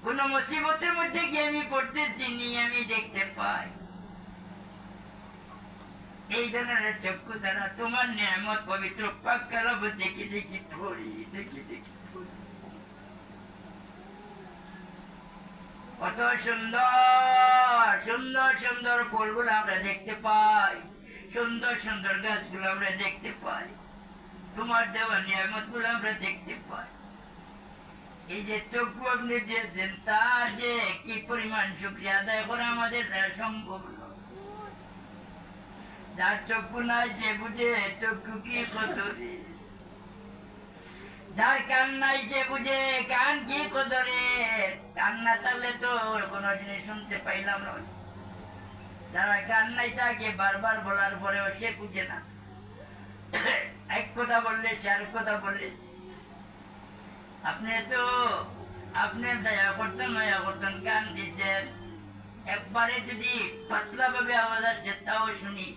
কোন মুসিবতের মধ্যে গিয়ে আমি পড়তেছি নি, আমি দেখতে পাই। এই ধরনের চক্ষু দ্বারা তোমার নিয়ামত পবিত্র পাক কালাম দেখি দেখি পড়ি, দেখি দেখি পড়ি। কত সুন্দর সুন্দর সুন্দর ফুলগুলো আমরা দেখতে পাই, সুন্দর সুন্দর গাছগুলো আমরা দেখতে পাই, তোমার দেওয়া নিয়ামত গুলো আমরা দেখতে পাই। এই যে চক্ষু আপনি দিয়েছেন তার যে কি পরিমাণ শুকরিয়া আদায় করা আমাদের দ্বারা সম্ভব নয়। যার চক্ষু নাই সে বুঝে চক্ষু কি কদরে, যার কান নাই সে বুঝে কান কি কদরে। কান না থাকলে তো কোনো জিনিস শুনতে পাইলাম না। যারা কান নাই তাকে বারবার বলার পরেও সে বুঝে না। এক কথা বললে সে আর কথা বললে। আপনি তো আপনি দয়া করছেন, মায়া করছেন, কান দিচ্ছেন, একবারে যদি পাতলা ভাবে আওয়াজ আসছে তাও শুনি,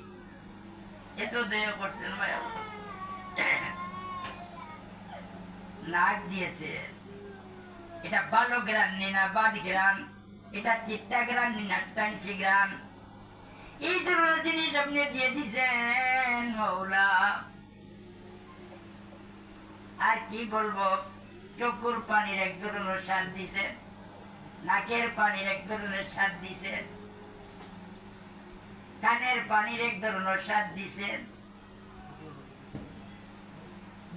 এত দয়া করছেন, মায়া। নাক দিয়েছে, এটা ভালো গ্রান নি না বাদ গ্রান, এটা চিত্তা গ্রান নি না টানসি গ্রান। এই ধরনের জিনিস আপনি দিয়ে দিচ্ছেন মৌলা। আর কি বলবো, চোখের পানির এক ধরনের স্বাদ দিছে, নাকের পানির এক ধরনের স্বাদ দিছে, কানের পানির এক ধরনের স্বাদ দিছে।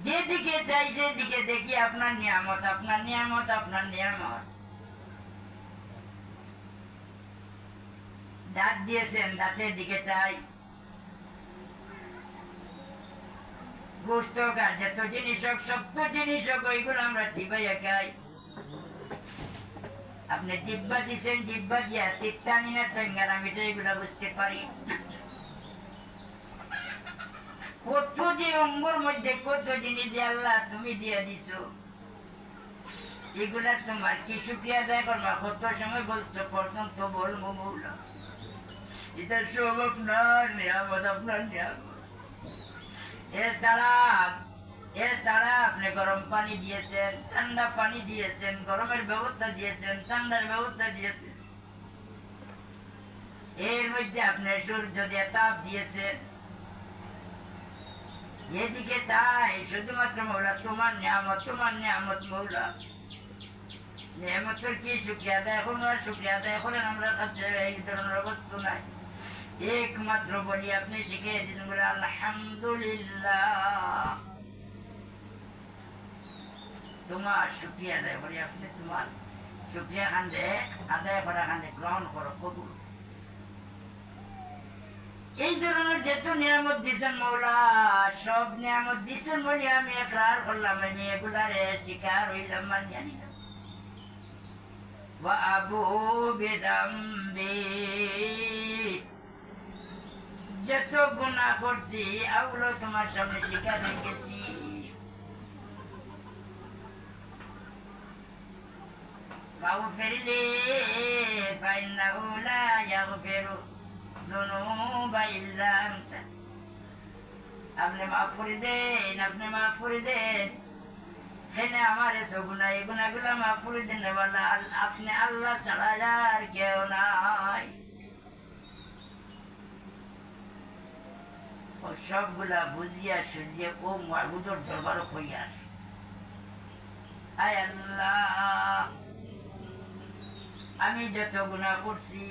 যেদিকে চাই সেদিকে দেখি আপনার নিয়ামত, আপনার নিয়ামত, আপনার নিয়ামত। দাঁত দিয়েছেন, দাঁতের দিকে চাই। গোস্ত কার যত জিনিস হোক, সত্য জিনিস হোক, ওইগুলো আমরা চিবাইয়া খাই। আপনি জিব্বা দিচ্ছেন, জিব্বা দিয়া তিক্তানি না ট্যাঙ্গারা মিঠা এগুলা বুঝতে পারি। কত যে অঙ্গর মধ্যে কত জিনিস আল্লাহ তুমি দিয়ে দিছ, এগুলা তোমার কি শুক্রিয়া আদায় করবা? কত সময় বলছো প্রথম তো বলবো মৌলা, এটা সব আপনার নিয়ামত, আপনার নিয়ামত। এছাড়া আপনি গরম পানি দিয়েছেন, ঠান্ডা পানি দিয়েছেন, গরমের ব্যবস্থা দিয়েছেন, ঠান্ডার ব্যবস্থা দিয়েছেন। এর মধ্যে আপনি সূর্য দিয়ে তাপ দিয়েছেন। যেদিকে চাই শুধুমাত্র মৌলা তোমার নিয়ামত, তোমার নিয়ামত মৌলা। নিয়ামতের কি শুক্রিয়া আদায় এখন, আর শুক্রিয়া আদায় করেন আমরা কাছে এই ধরনের অবস্থা নাই। একমাত্র বলি আপনি শিখিয়ে দিন বলে আলহামদুলিল্লাহ। তোমার শুক্রিয়া আদায় করি, আপনি তোমার শুক্রিয়া খান্ডে আদায় করা খান্ডে গ্রহণ করো, কবুল। এই ধরনের যত নিয়ামত দিচ্ছেন মৌলা, সব নিয়ামত দিচ্ছেন বলে আমি একরার করলাম, আমি এগুলারে শিকার হইলাম, মানে জানি না। আবু বেদাম্বে যত গুনাহ করছি ওগুলো তোমার সামনে স্বীকার হয়ে গেছি। ফাগফিরলি ফাইন্নাহু লা ইয়াগফিরু যুনুবা ইল্লা আনতা। আপনি মাফ করে দেন, আপনি মাফ করে দেন। এখানে আমার এত গুনাহ, এই গুনাহগুলো মাফ করে দেন বলা, আপনি আল্লাহ ছাড়া আর কেউ নাই। সবগুলা বুঝিয়া সুঝিয়া ও মাহবুদর দরবার হইয়া, আয় আল্লাহ আমি যত গুনাহ করছি,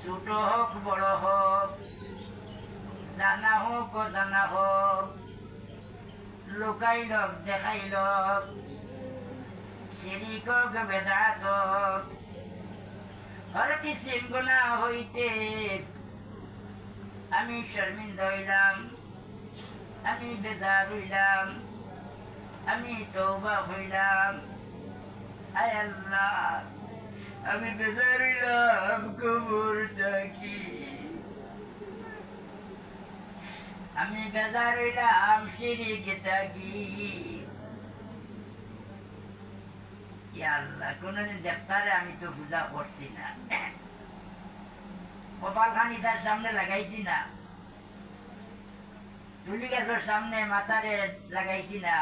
ছোট হোক বড় হোক, জানা হোক অজানা হোক, লুকাই লোক দেখাই লোক, শিরিক হোক বেদাত হোক, হর কিসিম গুনাহ হইতে আমি শর্মিন্দা হইলাম, আমি বেজার হইলাম, আমি তওবা হইলাম। আয় আল্লাহ আমি বেজার হইলাম কবর থাকি, আমি বেজার হইলাম শিরিক থাকি। আল্লাহ কোনদিন দেখতারে আমি তো পূজা করছি না, কপাল খানি তার সামনে লাগাইছি না, তুলি গাছের সামনে মাথারে লাগাইছি না,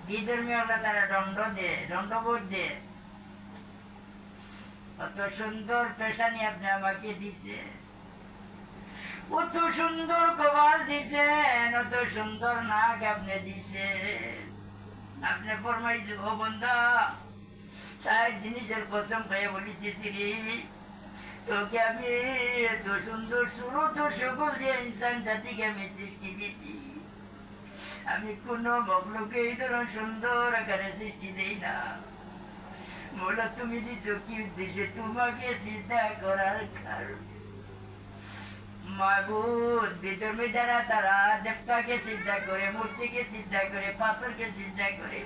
বিধর্মী হলে তারা দণ্ডবোধ দে। অত সুন্দর পেশানি আপনি আমাকে দিছে, অত সুন্দর কপাল দিছেন, অত সুন্দর নাক আপনি দিছেন। আপনি ফরমাইছে ও বন্ধা, 4 জিনিসের কসম খেয়ে বলিতেছি রে, তোকে আমি এত সুন্দর সুরত সকল যে ইনসান জাতিকে আমি সৃষ্টি দিয়েছি, আমি কোন মখলুকে এই ধরনের সুন্দর আকারে সৃষ্টি দেই না। বলো তুমি দিছো কি উদ্দেশ্যে? তোমাকে চিন্তা করার কারণে। মাবুদ বিধর্মী যারা তারা দেবতাকে চিন্তা করে, মূর্তিকে চিন্তা করে, পাথরকে চিন্তা করে,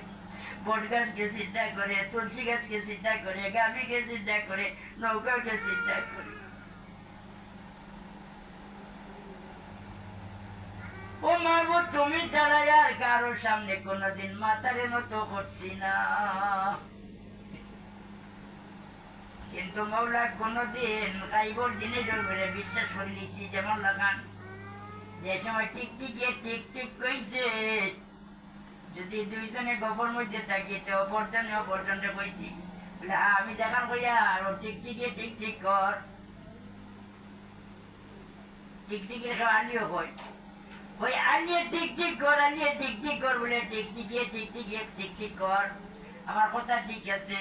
বট গাছকে চিন্তা করে, তুলসী গাছকে চিন্তা করে, গাভীকে চিন্তা করে, নৌকাকে চিন্তা করে। ও মাবুদ তুমি ছাড়া আর কারোর সামনে কোনোদিন মাতারে মতো করছি না। কিন্তু মৌলা কোনদিন গাইবর জিনিসের উপরে বিশ্বাস করে নিছি। যেমন লাগান যে সময় টিকটিকে টিক কইছে, যদি দুইজনে গফর মধ্যে থাকি তো অপরজনে কইছি বলে আমি দেখান কইয়া আর ও টিকটিকে টিক কর, টিকটিকে সব আলিও কয়, ওই আলিয়ে টিক কর, আলিয়ে টিক কর বলে টিকটিকে টিক কর। আমার কথা ঠিক আছে,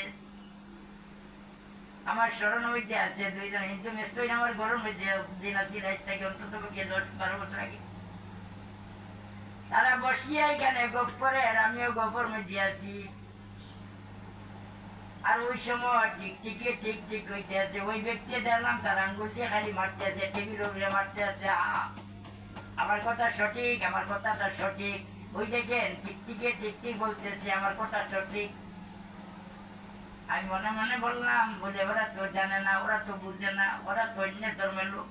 আমার স্মরণ হইতে আছে দুইজন হিন্দু মেস্তই আমার গরম হয়েছে দিন আসি রাইজ থেকে অন্তত 10-12 বছর আগে। তারা বসিয়া এখানে গফরের, আমিও গফর মধ্যে আছি। আর ওই সময় টিক হইতে আছে। ওই ব্যক্তি দেখলাম তার আঙ্গুল দিয়ে খালি মারতে আছে, টেবিল উপরে মারতে আছে। আমার কথা সঠিক, আমার কথাটা সঠিক। ওই দেখেন টিক বলতেছে, আমার কথা সঠিক। আমি মনে মনে বললাম বলে ওরা তো জানে না, ওরা তো বুঝে না, ওরা তো অন্য ধর্মের লোক।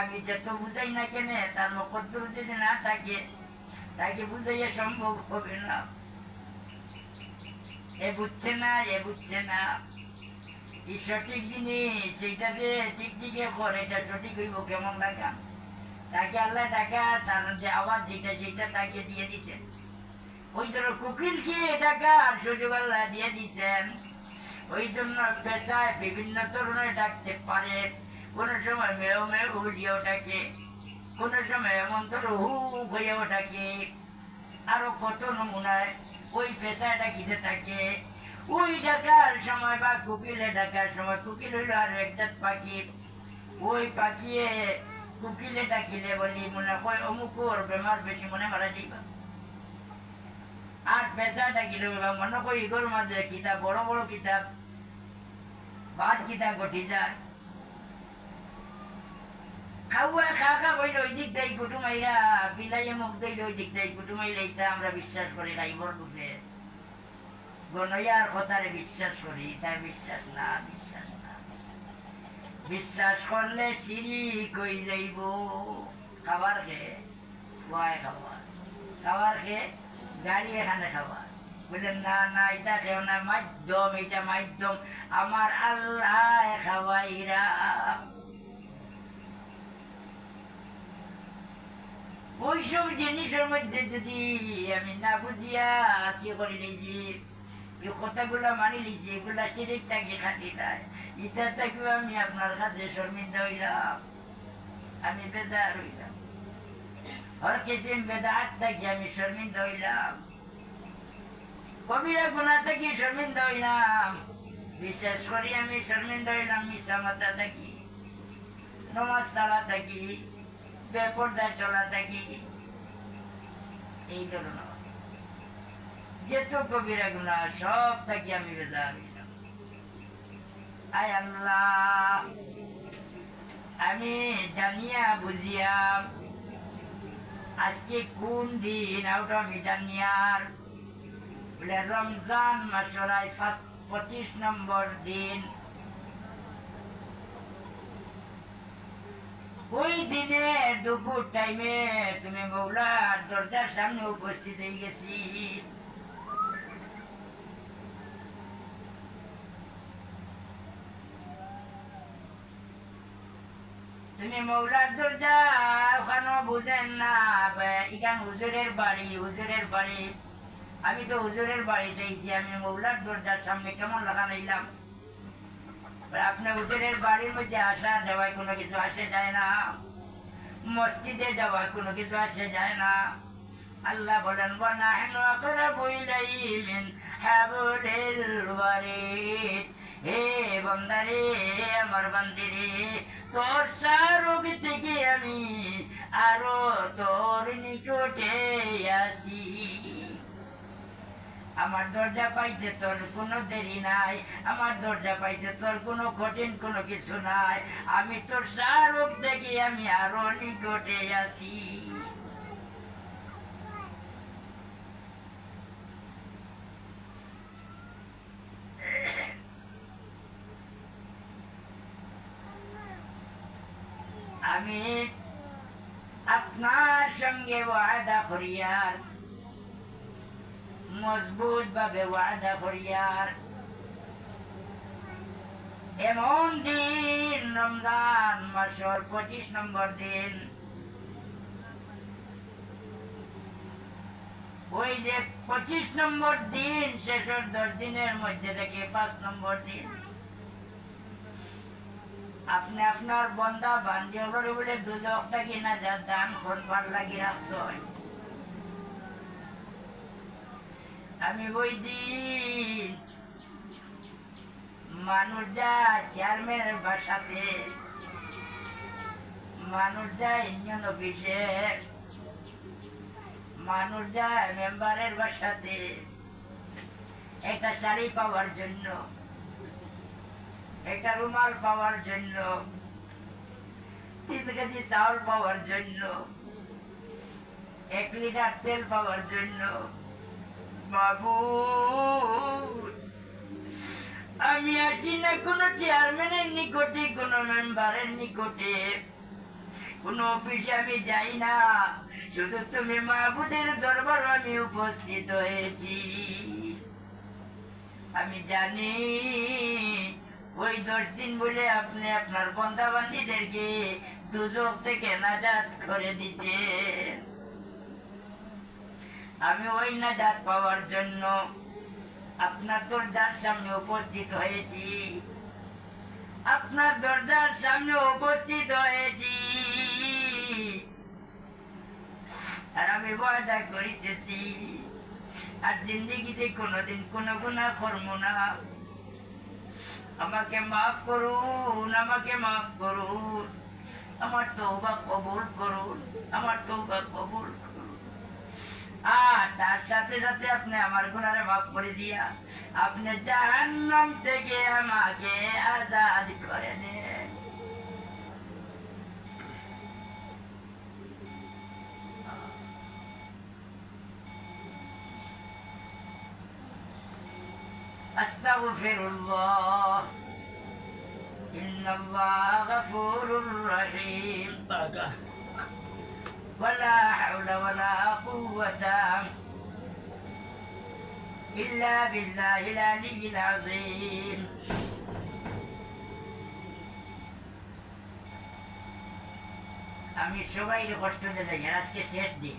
আমি যত বুঝাই না কেন, তার মকদ্দর যদি না থাকে তাকে বুঝাইয়া সম্ভব হবে না। এ বুঝছে না এই সঠিক জিনিস, সেইটা যে টিকে করে এটা সঠিক হইব কেমন লাগা। তাকে আল্লাহ টাকা, তার যে আওয়াজ যেটা সেটা তাকে দিয়ে দিচ্ছেন। ওই ধরো কুকিলকে টাকার সুযোগ আল্লাহ দিয়ে দিচ্ছেন। ওই জন্য পেশায় বিভিন্ন ধরনের ডাকতে পারে। কোন সময় মেয় হুলিয়াও ডাকে, কোন সময় এমন ধরো হু হইয়াও ডাকে। আরো কত নমুনায় ওই পেশায় ডাকিতে থাকে। ওই ডাকার সময় বা কুকিলে ডাকার সময়, কুকিল হইল আরো একটা পাখি। ওই পাখিয়ে কুকিলে ডাকিলে বলি মনে হয় অমুক ওর বেমার বেশি, মনে মারা যাইবা। আর পেশা ডাকিলে মনে করি ইগোর মাঝে কিতাব, বড় বড় কিতাব, ভাত কিতাব ঘটি যায়। খাওয়া খা বইলে ওই দিক দেয় কুটুমাইরা, বিলাইয়ে মুখ দইলে ওই দিক দেয় কুটুমাইলে। এটা আমরা বিশ্বাস করি গাইবর বুঝে, গনয়ার কথারে বিশ্বাস করি। তার বিশ্বাস না। বিশ্বাস করলে শিরিক হই যাইব। খাবার খেয়ে খোয়ায় খাবার খেয়ে গাড়ি এখানে খাবার বললেন না এটা খেও না, মাধ্যম, এটা মাধ্যম, আমার আল্লাহ খাওয়াইরা। ওইসব জিনিসের মধ্যে যদি আমি না বুঝিয়া কি করি নিয়েছি, এই কথাগুলা মানি লিছি, এগুলা শিরিক থাকি খাটি নাই। ইটা থাকলেও আমি আপনার কাছে শর্মিন্দা হইলাম, আমি বেজার হইলাম। হর কিসিম বেদাত থাকি আমি শর্মিন্দা হইলাম, কবিরা গুণা থাকি শর্মিন্দা হইলাম। বিশেষ করি আমি শর্মিন্দা হইলাম মিশা মাথা থাকি, নমাজ ছাড়া থাকি, বেপরদায় চলা থাকি। এই ধরনের যেত কবিরা গুণা সব থাকি আমি বেজার হইলাম। আয় আল্লাহ, আমি জানিয়া বুঝিয়া আজকে কোন দিন ওটা আমি জানিয়ার বলে রমজান মাসের 25 নম্বর দিন। ওই দিনে দুপুর টাইমে তুমি মৌলার দরজার সামনে উপস্থিত হয়ে গেছি। তুমি মৌলার দরজা ওখানে বুঝেন না, এখান হুজুরের বাড়ি আমি তো হুজুরের বাড়িতে এসেছি, আমি মৌলার দরজার সামনে কেমন লাগা নিলাম। আপনার হুজুরের বাড়ির মধ্যে আসা যাওয়ায় কোনো কিছু আসে যায় না, মসজিদে যাওয়ায় কোনো কিছু আসে যায় না। আল্লাহ বলেন ওয়ানাহনু আকরাবু ইলাইহি মিন হাবলিল ওয়ারিদ। হে বান্দারে, আমার বান্দিরে, তোর সারোগ থেকে আমি আরো তোর নিকটে আসি। আমার দরজা পাইতে তোর কোনো দেরি নাই, আমার দরজা পাইতে তোর কোনো কঠিন কোনো কিছু নাই। আমি তোর সারোগ থেকে আমি আরো নিকটে আসি। আমি আপনার সঙ্গে ওয়াদা করিয়ার, মজবুত ভাবে ওয়াদা করিয়ার, এমন দিন রমজান মাসের 25 নম্বর দিন, ওই যে 25 নম্বর দিন শেষের 10 দিনের মধ্যে থেকে 5 নম্বর দিন আপনি আপনার বন্ধা বান্ধবী বলে দুজকটা কিনা যা দান করবার লাগি রাখছয়। আমি ওই দিন মানুষ যা চেয়ারম্যানের বাসাতে, মানুষ যায় ইউনিয়ন অফিসে, মানুষ যায় মেম্বারের বাসাতে একটা শাড়ি পাওয়ার জন্য, একটা রুমাল পাওয়ার জন্য, 3 কেজি চাউল পাওয়ার জন্য, 1 লিটার তেল পাওয়ার জন্য। বাবু, আমি আসি না কোনো চেয়ারম্যানের নিকটে, কোনো মেম্বারের নিকটে, কোনো অফিসে আমি যাই না, শুধু তুমি মাহবুদের দরবার আমি উপস্থিত হয়েছি। আমি জানি ওই 10 দিন বলে আপনি আপনার বন্ধা বান্ধীদেরকে দুজক থেকে নাজাত করে দিতে। আমি ওই নাজাত পাওয়ার জন্য আপনার দরজার সামনে উপস্থিত হয়েছি, আপনার দরজার সামনে উপস্থিত হয়েছি। আর আমি ওয়াদা করিতেছি আর জিন্দেগিতে কোনোদিন কোনো গুনাহ করব না। আমাকে মাফ করুন, আমাকে মাফ করুন, আমার তওবা কবুল করুন, আমার তওবা কবুল করুন। আর তার সাথে সাথে আপনি আমার গুনাহ মাফ করে দিয়া আপনি জাহান্নাম থেকে আমাকে আজাদ করে দেন। আস্তাগফিরুল্লাহ, ইন্নাল্লাহ গফুরুর রহিম, ওয়ালা হাওলা ওয়ালা কুওয়াতা ইল্লা বিল্লাহিল আলিয়্যিল আযীম। আমি সবাইকে কষ্ট দিতে চাই, আজকে শেষ দিন,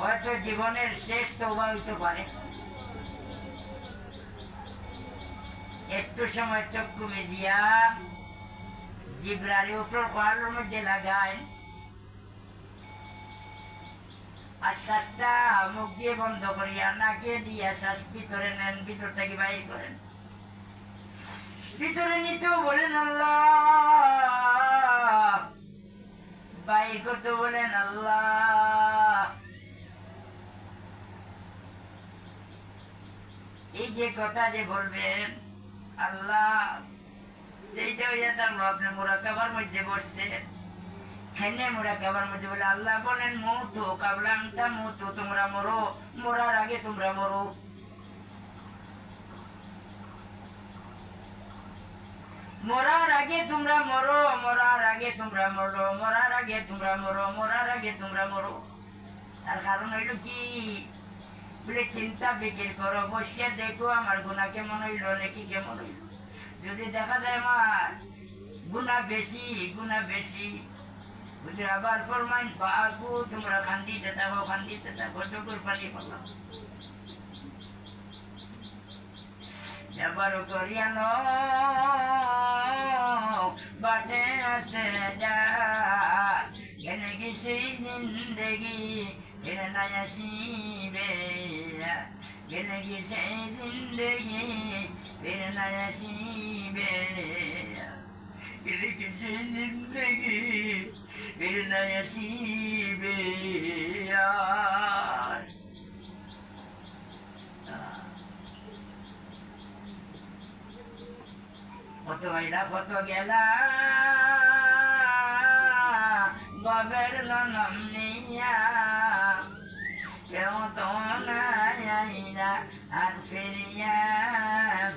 হয়তো জীবনের শেষ তওবা হইতে পারে। একটু সময় চক্ষু মেজিয়া জিব্রারে উপর কলার মধ্যে লাগায়, আর শ্বাসটা মুখ দিয়ে বন্ধ করিয়া নাকে দিয়ে শ্বাস ভিতরে নেন, ভিতর থেকে বাইর করেন। ভিতরে নিতেও বলেন আল্লাহ, বাইর করতে বলেন আল্লাহ। এই যে কথা যে বলবেন আল্লাহ, সেইটা হইয়া থাকলো আপনি মুরাকাবার মধ্যে বসছেন, হেনে মুরাকাবার মধ্যে বলে আল্লাহ বলেন মৌতু কাবলা আনতা মৌতু, তোমরা মরো, মরার আগে তোমরা মরো। মরার আগে তোমরা মরো, মরার আগে তোমরা মরো, মরার আগে তোমরা মরো, মরার আগে তোমরা মরো। তার কারণ হইল কি বলে চিন্তা ফিকির করো, বসিয়া দেখো আমার গুনাহ কেমন হইল, নাকি কেমন হইল। যদি দেখা যায় আমার গুনাহ বেশি, গুনাহ বেশি, হুজুর আবার ফরমাইন পাগু তোমরা খান্দিতে থাকো চোখের পানি ফেলাও जबर करियानो बाटे से जा जिंदगी से जिंदगी फिर नया सीबे जिंदगी से जिंदगी फिर नया सीबे जिंदगी से जिंदगी फिर नया सीबे यार কত হইলা কত গেলা বাবের নাম নিয়া কেউ তো না আর ফিরিয়া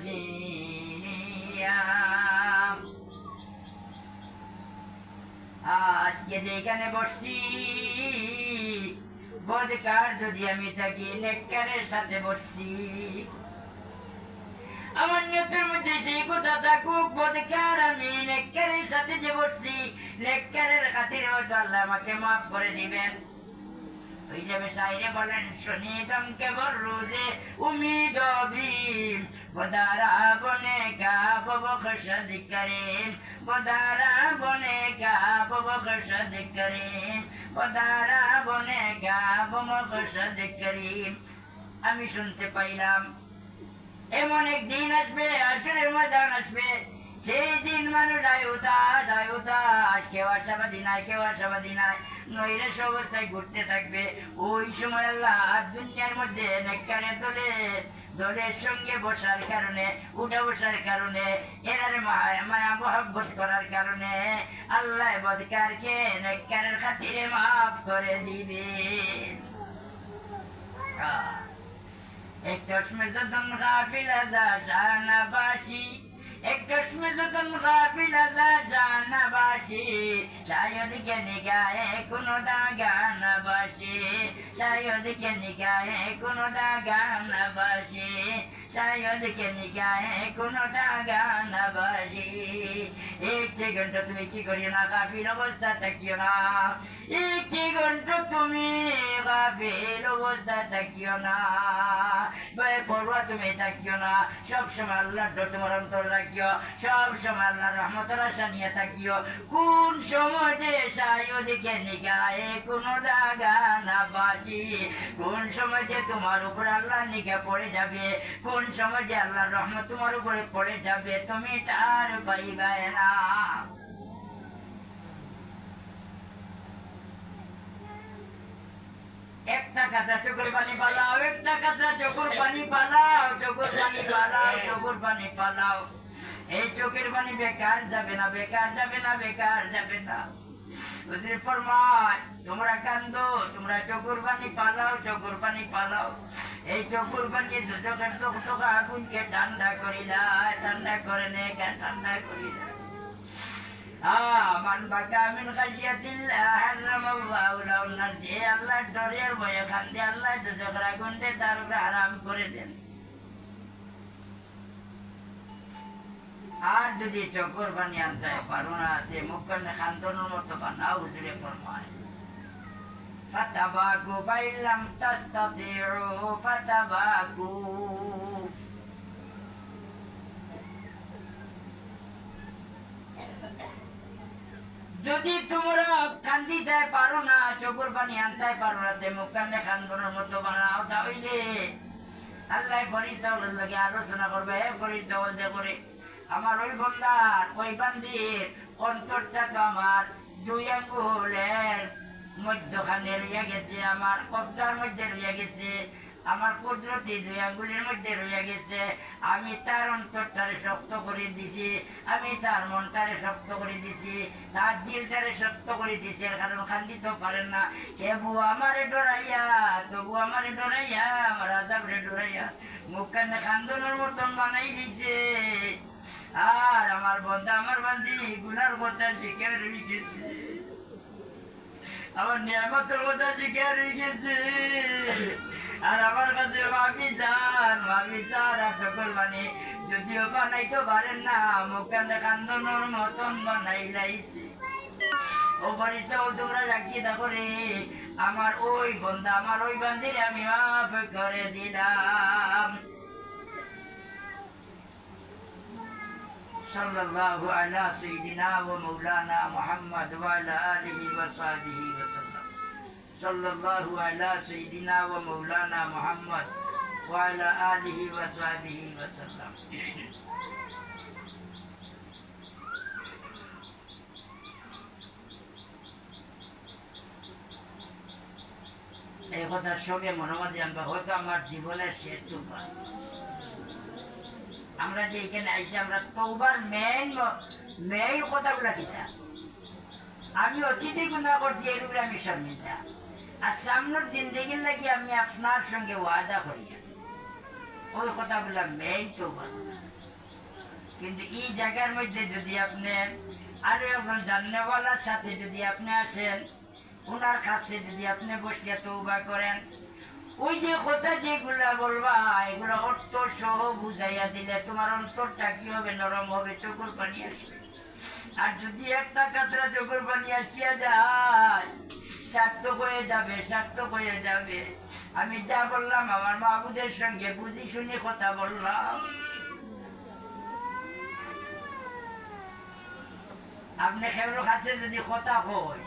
ফিরিয়া আজকে যেখানে বসছি বদকার যদি আমি থাকি নেককারের সাথে বসছি আমার নিয়তের মধ্যে সেই কথা থাকুক বদকার আমি নেককারের সাথে যে বসছি নেককারের খাতিরে হয়তো আল্লাহ আমাকে মাফ করে দিবেন হিসাবে শাইরে বলেন শুনিতাম কেবল রোজে উম্মীদ বিল বদারা বনে কা বখশদ করিম বদারা বনে কা বখশদ করিম বদারা বনে কা বখশদ করিম আমি শুনতে পাইলাম এমন একদিন আসবে আসরের ময়দান আসবে সেই দিন মানুষ আয়ুতাস কেউ আশাবাদী নাই নৈরাশ অবস্থায় ঘুরতে থাকবে ওই সময় আল্লাহ দুনিয়ার মধ্যে নেককারের দলের সঙ্গে বসার কারণে উঠা বসার কারণে এরার মায়া মহব্বত করার কারণে আল্লাহ বদকারকে নেককারের খাতিরে মাফ করে দিবে एक चश्मे जतन गाफिल अदा शानाबाशी एक चश्मे जतन गाफिल अदा शानाबाशी शायद के निगाहे कुनो दागा नबाशी शायद के निगाहे कुनो दागा नबाशी शायद के निगाहे कुनो दागा नबाशी एक घंटा तुम्हें की करियो ना गाफिल अवस्था থাকিও না एक घंटा तुम्हें গাফিল অবস্থা থাকিও না ভয় পড়ুয়া তুমি থাকিও না সবসময় আল্লাহর ডর তোমার অন্তর রাখিও সবসময় আল্লাহর রহমতের আশা নিয়ে থাকিও কোন সময় যে সায়দিকে নিগাহে কোনো দাগা না বাসি কোন সময় যে তোমার উপর আল্লাহর নিগাহ পড়ে যাবে কোন সময় যে আল্লাহর রহমত তোমার উপরে পড়ে যাবে তুমি তার পাইবে না একটা কথা চোখের পানি পালাও একটা কথা চোখের পানি পালাও চোখের পানি পালাও চোখের পানি পালাও এই চোখের পানি বেকার যাবে না বেকার যাবে না বেকার যাবে না হুজুর ফরমায় তোমরা কান্দো তোমরা চোখের পানি পালাও চোখের পানি পালাও এই চোখের পানি দুচোখের চোখ আগুনকে ঠান্ডা করিলা ঠান্ডা করে নে ঠান্ডা করিলা মান বাকা মিন খাশিয়াতিল্লাহ হারামাল্লাহু লাহু নার যে আল্লাহর ডরের ভয়ে কান্দে আল্লাহ দুচোখের আগুনকে তার উপরে হারাম করে দেন আর যদি চোখের পানি আনতে পারো না যে মুখখানে খান্তনের মতো বানাও হুজুরে ফরমায় ফাতাবাকু ফাইলাম তাস্তাতিউ ফাতাবাকু যদি তোমরা কান্দিতে পারো না চোখের পানি আনতে পারো না যে মুখখানে খান্তনের মতো বানাও তাহলে আল্লাহ ফরিস্তা লাগে আলোচনা করবে ফরিস্তা বলতে করে আমার ওই বন্দার ওই বান্দির অন্তরটা তো আমার 2 আঙ্গুলের মধ্যখানে রইয়া গেছে আমার কবজার মধ্যে রইয়া গেছে আমার কুদরতি 2 আঙ্গুলের মধ্যে রইয়া গেছে আমি তার অন্তরটারে শক্ত করে দিছি আমি তার মনটারে শক্ত করে দিছি তার দিলটারে শক্ত করে দিছি এর কারণ খান্দিতে পারেন না কেবু আমারে ডরাইয়া তবু আমারে ডরাইয়া আমার আযাবরে ডরাইয়া মুখখানে খান্দনের মতন বানাই দিছে আর আমার বন্ধা আমার বান্দি গুনার কথা শিখে রয়ে গেছে আমার নিয়ামতের কথা শিখে রয়ে গেছে আর আমার কাছে মাফি চান আর চোখের পানি যদিও বানাইতে পারেন না মুখখানে কান্দনের মতন বানাই লাইছে ও ফরিস্তা ও তোমরা রাখি দেখো রে, আমার ওই বন্ধা আমার ওই বান্দিরে আমি মাফ করে দিলাম। সাল্লাল্লাহু আলা সাইয়্যিদিনা ওয়া মাওলানা মুহাম্মদ ওয়া আলা আলিহি ওয়া সাহবিহি ওয়া সাল্লাম। সাল্লাল্লাহু আলা সাইয়্যিদিনা ওয়া মাওলানা মুহাম্মদ ওয়া আলা আলিহি ওয়া সাহবিহি ওয়া সাল্লাম। এই কথার সঙ্গে মনোমত জানবা হয়তো আমার জীবনের শেষ তওবা। আমরা যে এখানে আইছি আমরা তওবার মেইন কথাগুলা কিতা, আমি অতীতে গুনাহ করছি এর উপরে আমি শর্মিন্দা, আর সামনের জিন্দগির লাগি আমি আপনার সঙ্গে ওয়াদা করি, ওই কথাগুলা মেইন তওবা। কিন্তু এই জায়গার মধ্যে যদি আপনি আরো একজন জান্নাওয়ালার সাথে যদি আপনি আসেন, ওনার কাছে যদি আপনি বসিয়া তওবা করেন, ওই যে কথা যেগুলা বলবা এগুলো অর্থ সহ বুঝাইয়া দিলে তোমার অন্তরটা কি হবে, নরম হবে, চোখের পানি আসবে। আর যদি একটা কাতরা চোখের পানি আসিয়া যায়, সার্থক হয়ে যাবে, সার্থক হয়ে যাবে। আমি যা বললাম আমার মাহবুদের সঙ্গে বুঝি শুনে কথা বললাম। আপনি কেউ কাছে যদি কথা হয়,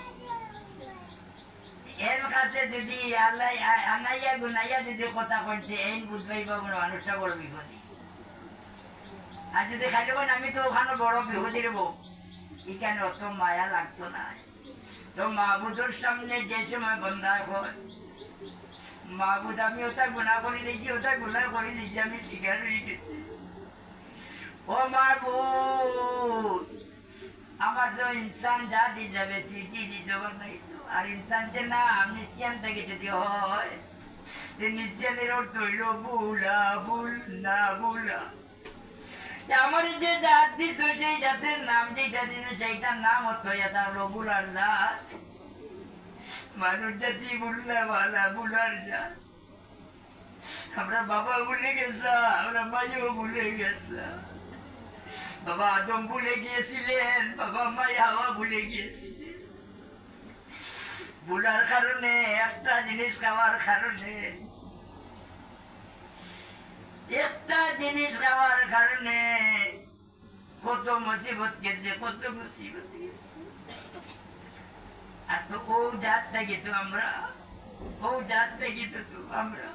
এর কাছে যদি আনাইয়া গুনাইয়া যদি কথা কইতে এই বুঝবাই পাবো না, মানুষটা বড় বিপদী। আর যদি খালি বলেন আমি তো ওখানে বড় বিপদী রেব, এখানে অত মায়া লাগতো না। তো মাহবুদের সামনে যে সময় বন্ধা হয়, মাহবুদ আমি ওটা গুণা করে নিয়েছি, ওটা গুণা করে নিয়েছি, আমি স্বীকার হয়ে গেছি। ও মাহবুদ, আমার তো ইনসান যা দিয়ে যাবে সিটি দিয়ে বানাইছো, আর ইনসান যে না নিশ্চিয়ান থেকে যদি হয়, নিশ্চিয়ানের অর্থ হইল বুলা বুল না বুলা। আমার যে জাত দিছ সেই জাতের নাম যেটা দিন সেইটার নাম হতো এটা হলো বুলার জাত। মানুষ জাতি বুল্লা ভালা বুলার জাত। আমরা বাবা ভুলে গেছিলাম, আমরা মাইও ভুলে গেছিলাম। বাবা আদম ভুলে গিয়েছিলেন, বাবা মাই হাওয়া ভুলে গিয়েছিলেন। ভুলার কারণে একটা জিনিস খাওয়ার কারণে, একটা জিনিস খাওয়ার কারণে কত মুসিবত গেছে, কত মুসিবত গেছে। আর তো ও জাত থেকে তো আমরা, ও জাত থেকে তো আমরা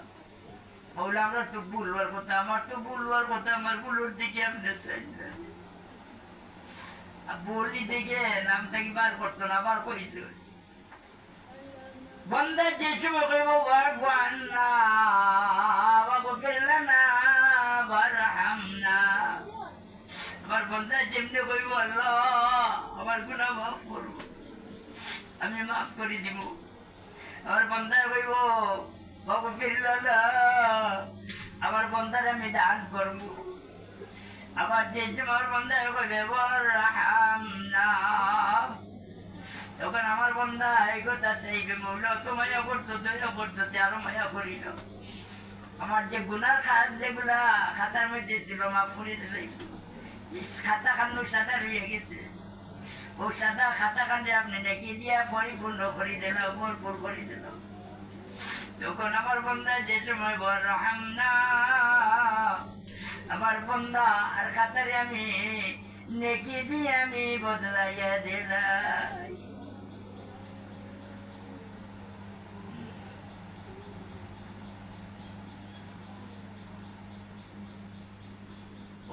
বলে আমরা তো ভুলবার কথা, আমার তো ভুলবার কথা, আমার ভুলোর দিকে আপনার বলি দেখে নামটা কি বার করতো না, বার করেছে। বন্ধা যে সময় কইব ভগবান না ফেলনা বারহাম না, আমার বন্ধা যেমনি কইব আল্লাহ আমার গুনাহ মাফ করবো, আমি মাফ করে দিব। আমার বন্ধা কইব বাবু ফিরলা, আমার বন্ধার আমি দান করবো। আবার যে সময় বন্ধার কইবে বারহাম না, তখন আমার বন্ধা এই কথা চাইবে মৌলা তো মায়া করছো, দয়া করছো, আরো মায়া করিল। আমার যে গুনার কাজ যেগুলা খাতার মধ্যে ছিল মাফ করে দিলে, খাতা খান্ড সাদা রয়ে গেছে, ও সাদা খাতা কান্দে আপনি নেকি দিয়া পরিপূর্ণ করে দিল, ভরপুর করে দিল। তখন আমার বন্ধা যে সময় বরহাম না, আমার বন্ধা আর খাতারে আমি নেকি দিয়ে আমি বদলাইয়া দিলাই।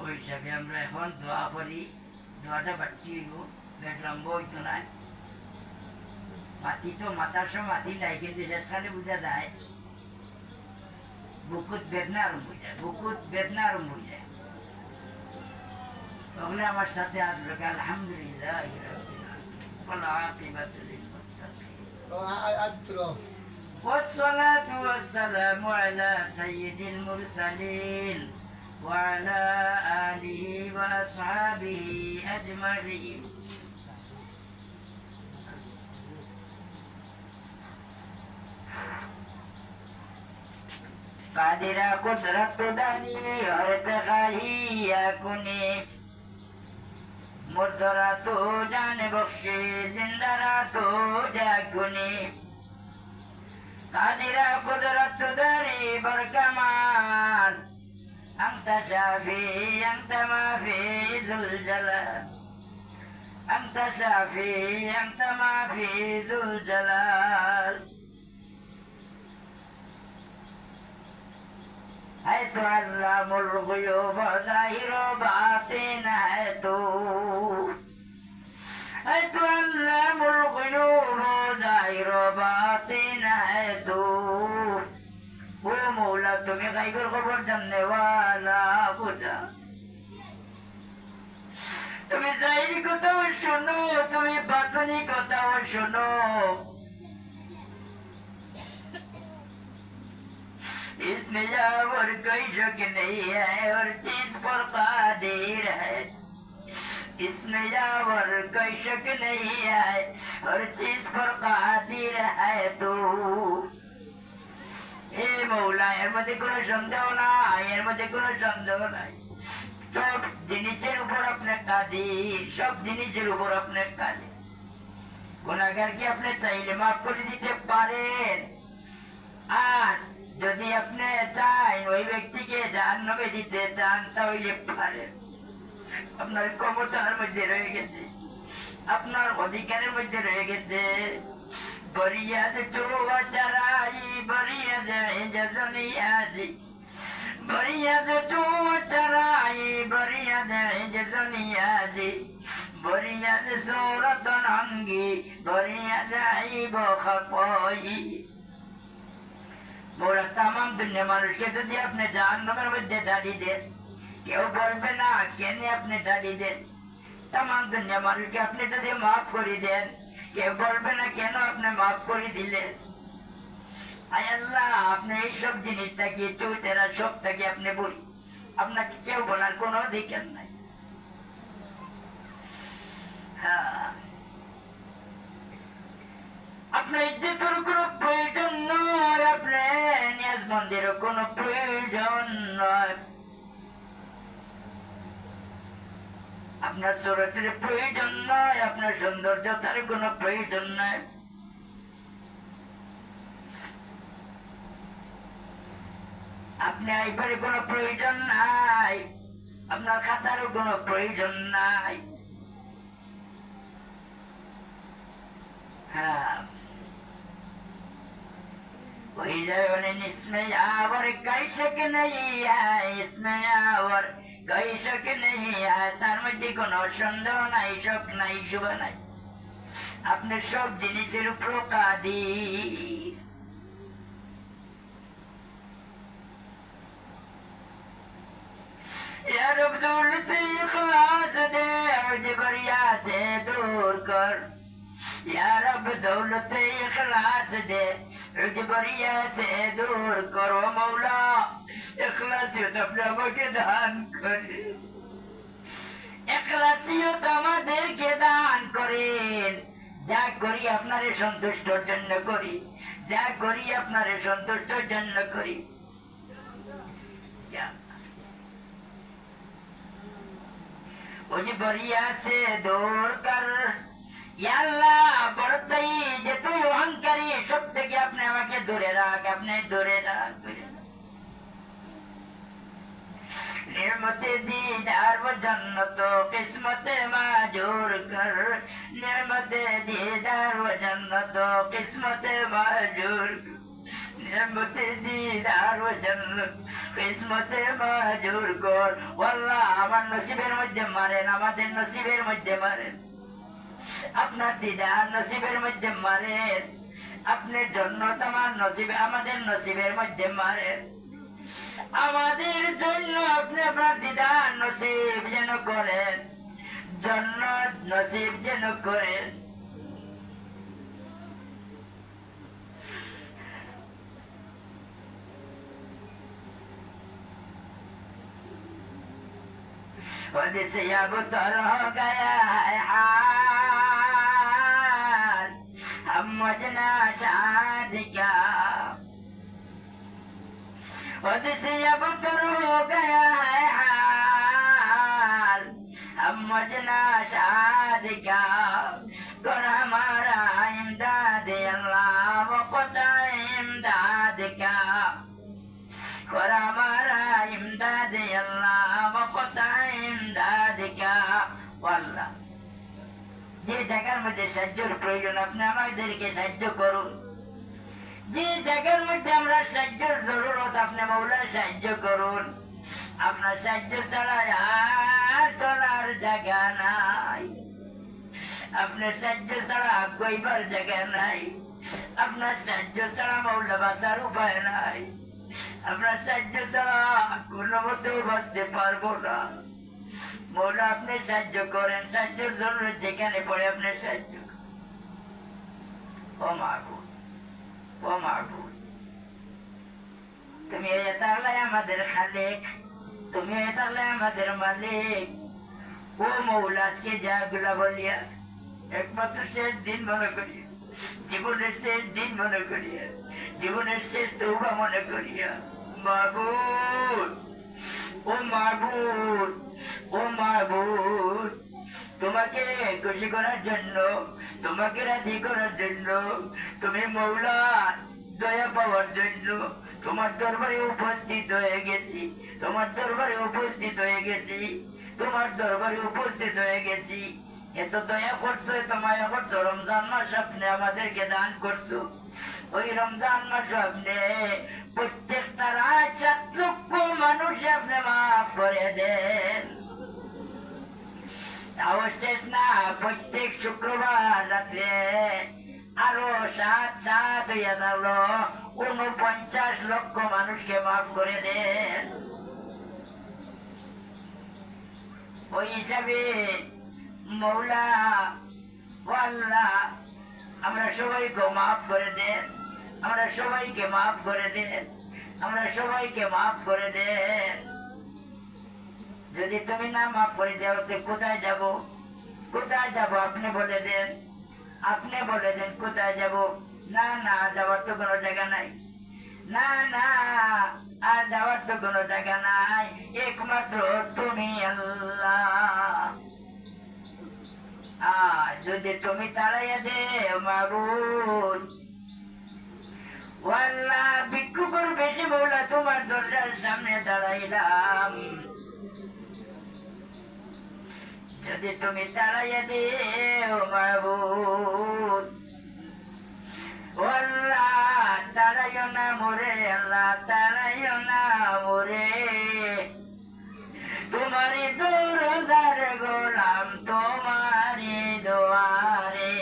ওই হিসাবে আমরা এখন দোয়া করি, দোয়াটা বাড়তি হইব, বেড লম্বা হইতো না। মাটি তো মাথার সব মাটি নাই, কিন্তু শেষকালে বুঝা যায় বুকুত বেদনা আরম্ভ হয়ে যায়, বুকুত বেদনা আরম্ভ হয়ে যায়। তাহলে আমার সাথে আসবে আলহামদুলিল্লাহ والصلاة والسلام على سيد المرسلين وعلى آله وأصحابه أجمعين. قادر قدرت داني ارتقائي يكوني मुर्दरा तो जाने बख्शे जिंदारा तो जागुनी कादिरा कुदरत दारी बरकमाल अंत शाफी अंत माफी जुल जलाल अंत शाफी अंत माफी जुल जलाल है तो अल्लामुल गुयूब ज़ाहिर बातिन है तो अल्लामुल गुयूब ज़ाहिर बातिन है तो वो मौला तुम्हें गायबुल खबर जानने वाला खुदा तुम्हें ज़ाहिरी কথাও শোনো তুমি বাতিনি কথাও শোনো इसमें और कोई शक नहीं है और चीज पर कादिर है इसमें और कोई शक नहीं है और चीज पर कादिर है तो ए मौला এর মধ্যে কোনো সন্দেহ নাই এর মধ্যে কোনো সন্দেহ নাই সব জিনিসের উপর আপনি কাদির সব জিনিসের উপর আপনি কাদির গুনাহগারকে আপনি চাইলে মাফ করে দিতে পারেন আর যদি আপনি চান ওই ব্যক্তিকে জাহান্নামে দিতে চান তাহলে পারেন আপনার ক্ষমতার মধ্যে রয়ে গেছে আপনার অধিকারের মধ্যে রয়ে গেছে বরিয়াদ চুয়া চারাই বরিয়াদ ইজাজনিয়াজি বরিয়াদ চুয়া চারাই বরিয়াদ ইজাজনিয়াজি বরিয়াদ সূরাতুন আঙ্গি বরিয়াদ আইব খাতাই মোরা তামাম দুনিয়া মানুষকে যদি আপনি জাহান্নামের মধ্যে ডালি দেন কেউ বলবে না কেন আপনি ডালি দেন তামাম দুনিয়া মানুষকে আপনি যদি মাফ করে দেন কেউ বলবে না কেন আপনি মাফ করে দিলেন আয় আল্লাহ আপনি এইসব জিনিসটাকে চৌচেরা সবটাকে আপনি বলি আপনাকে কেউ বলার কোনো অধিকার নাই হ্যাঁ আপনার ইজ্জতের কোনো প্রয়োজন নয় আপনার নিয়াজমন্দিরও কোনো প্রয়োজন নয় আপনার চরিত্রের প্রয়োজন নয় আপনার সৌন্দর্যতার কোনো প্রয়োজন নয় আপনি আইবারে কোনো প্রয়োজন নাই আপনার খাতারও কোনো প্রয়োজন নাই হ্যাঁ वही जैवन इसमें और कई शक नहीं है इसमें और कई शक नहीं है तार मध्य कोनो सन्देह নাই শক নাই শুভ নাই আপনি সব জিনিসের উপর কাদির या रब दौलत इखलास दे जबरिया से दूर कर या रब दौलत इखलास दे जबरिया से दूर करो मौला इखलासियत अपने আমাকে দান করে ইখলাসিয়ত আমাদেরকে দান করেন যা করি আপনারে সন্তুষ্টর জন্য করি যা করি আপনারে সন্তুষ্টর জন্য করি बरिया से दूर कर या अल्लाह बढ़तई जे তুই অহংকারী সব থেকে আপনি আমাকে দূরে রাখ আপনি দূরে রাখ नेमते दीदार व जन्नत किस्मत माजूर कर नेमते दीदार व जन्नत किस्मत माजूर नेमते दीदार व जन्नत किस्मत माजूर कर वल्लाह আমার নসিবের মধ্যে মারেন আমাদের নসিবের মধ্যে মারেন আপনার দিদার নসিবের মধ্যে মারেন আপনি জান্নাত আমার নসিবে আমাদের নসিবের মধ্যে মারেন আমাদের জন্য আপনি আপনার দিদার নসিব যেন করেন জান্নাত নসিব যেন করেন से अब तर हो गया है हाल हम मजना शादी क्या से अब तर हो गया है हाल हम समझना सादिका कर हमारा इमदाद अल्लाह वक़्ता इमदाद का कर हमारा इमदाद अल्लाह वक़्ता इमदाद का আল্লাহ যে জায়গার মধ্যে সাহায্যের প্রয়োজন আপনি আমাদেরকে সাহায্য করুন যে জায়গার মধ্যে আমরা সাহায্যের জরুরত আপনি মৌলা সাহায্য করুন আপনার সাহায্য ছাড়া আর চলার জায়গা নাই আপনার সাহায্য ছাড়া গইবার জায়গা নাই আপনার সাহায্য ছাড়া মৌলা বাঁচার উপায় নাই আপনার সাহায্য ছাড়া কোনো মতেও বাঁচতে পারবো না মৌলা আপনি সাহায্য করেন সাহায্যের জরুরত যেখানে পড়ে আপনি সাহায্য ও মাহবুব ও মাহবুব তুমি তাহলে আমাদের খালেক তুমি তাহলে আমাদের মালিক ও মৌলা আজকে যা গুলা বলিয়া একমাত্র শেষ দিন মনে করি জীবনের শেষ দিন মনে করিয়া জীবনের শেষ তৌবা মনে করিয়া মাহবুব ও মাহবুব ও মাহবুব তোমাকে খুশি করার জন্য তোমাকে রাজি করার জন্য তুমি মৌলা দয়া পাওয়ার জন্য তোমার দরবারে উপস্থিত হয়ে গেছি তোমার দরবারে উপস্থিত হয়ে গেছি তোমার দরবারে উপস্থিত হয়ে গেছি এত দয়া করছো এত মায়া করছো রমজান মাস আপনি আমাদেরকে দান করছো ওই রমজান মাস আপনি প্রত্যেকটা রাত 7 লক্ষ মানুষ আপনি মাফ করে দেন তাও শেষ না প্রত্যেক শুক্রবার রাত্রে আরো 7 হইয়া গেল 49 লক্ষ মানুষকে মাফ করে দেন ওই হিসাবে মৌলা আল্লাহ আমরা সবাইকে মাফ করে দেন আমরা সবাইকে মাফ করে দেন আমরা সবাইকে মাফ করে দেন যদি তুমি না মাফ করে দাও তো কোথায় যাব আপনি বলে দেন কোথায় যাব না না যাওয়ার তো কোনো জায়গা নাই না না আর যাওয়ার তো কোনো জায়গা নাই একমাত্র তুমি আল্লাহ যদি তুমি তাড়াইয়া দে মাবুদ আল্লাহ ভিক্ষুকের বেশি মৌলা তোমার দরজার সামনে দাঁড়াইলাম যদি তুমি তাড়াইয়া দে মাবুদ আল্লাহ তাড়াইও না মোরে আল্লাহ তাড়াইও না মোরে তোমারি দরজার গোলাম তোমারি দোয়ারে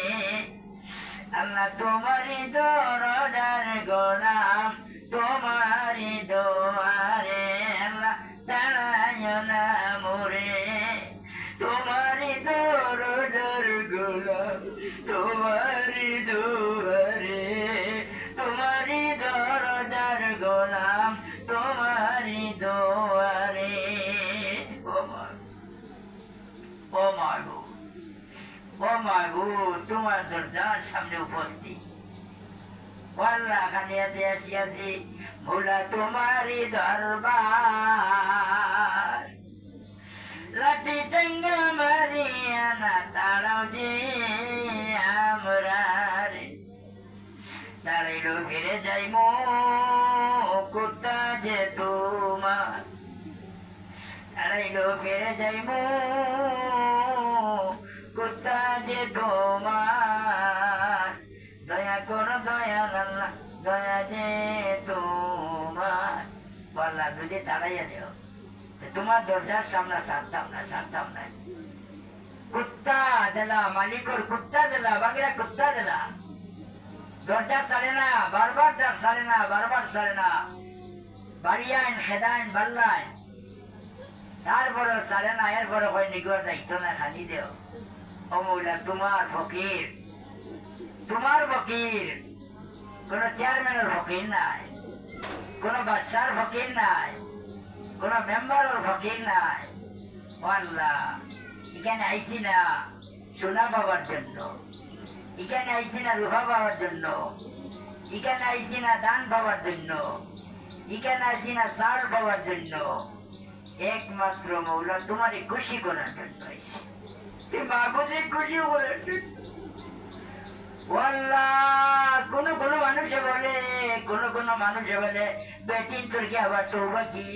আল্লাহ তোমারি দরজার গোলাম তোমারি দোয়ারে আল্লাহ তাড়াইও না মোরে তোমারি দরজার গোলাম তোমারি দোয়ারে তোমারি দরজার গোলাম তোমারি দোয়ারে ও মাহবুব তোমার দরজার সামনে উপস্থিত আল্লাহ খালি হাতে আসিয়াছি ভোলা তোমারই দরবার লাঠি টেঙ্গা মারিয়া না তাড়াও যে আমরা তাড়াইলো ফিরে যাইমো কোথা যে তোমার তাড়াইলো ফিরে যাইমো কোথা যে তোমার দয়া করো দয়া আল্লাহ দয়া যে তোমার বললা যদি তাড়াইয়া দেও তোমার দরজার সামনে ছাড়তাম না কুত্তা দিলা মালিকর কুত্তা দিলা বাগিরা কুত্তা দিলা দরজা ছাড়ে না বারবার ছাড়ে না বাড়িয়াইন খেদাইন বাল্লাইন তারপরে ছাড়ে না এরপরে হয় নিগর দায়িত্ব না খালি দেও ও মৌলা তোমার ফকির কোন চেয়ারম্যানের ফকির নাই কোন বাদশার ফকির নাই কোন মেম্বারের ফকির নাই আল্লাহ এখানে আইছি না সোনা পাওয়ার জন্য এখানে আইছি না রুহা পাওয়ার জন্য এখানে আইছি না দান পাওয়ার জন্য এখানে আইছি না চাল পাওয়ার জন্য একমাত্র মৌলা তোমারে খুশি করার জন্য আইছে। তুই মাহবুবে খুশি করার জন্য। আল্লাহ, কোন মানুষে বলে বেটিন তোর কি আবার তৌবা কি,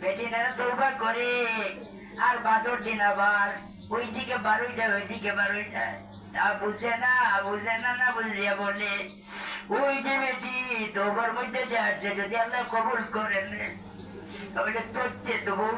বেটিনেরা তৌবা করে আর বাদর দিন আবার ওইদিকে বারোই যায়, ওইদিকে বারোই যায়, তা বুঝে না না বুঝিয়া বলে ওই যে বেটি তোবার মধ্যে যে আসছে যদি আল্লাহ কবুল করেন তাহলে তোর চেয়ে তো বউ